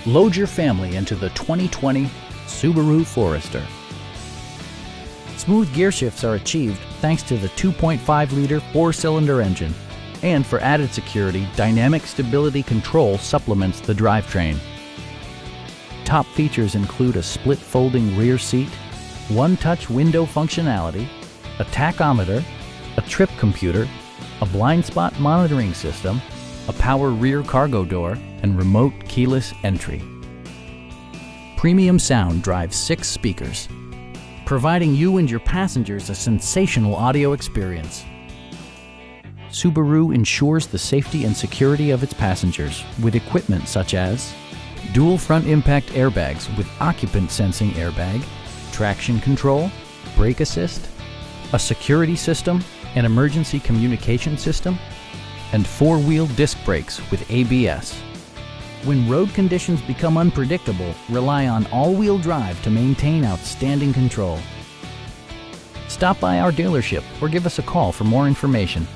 Load your family into the 2020 Subaru Forester. Smooth gear shifts are achieved thanks to the 2.5-liter four-cylinder engine. And for added security, dynamic stability control supplements the drivetrain. Top features include a split folding rear seat, one-touch window functionality, a tachometer, a trip computer, a blind spot monitoring system, a power rear cargo door, and remote keyless entry. Premium sound drives 6 speakers, providing you and your passengers a sensational audio experience. Subaru ensures the safety and security of its passengers with equipment such as dual front impact airbags with occupant sensing airbag, traction control, brake assist, a security system, an emergency communication system, and 4-wheel disc brakes with ABS. When road conditions become unpredictable, rely on all-wheel drive to maintain outstanding control. Stop by our dealership or give us a call for more information.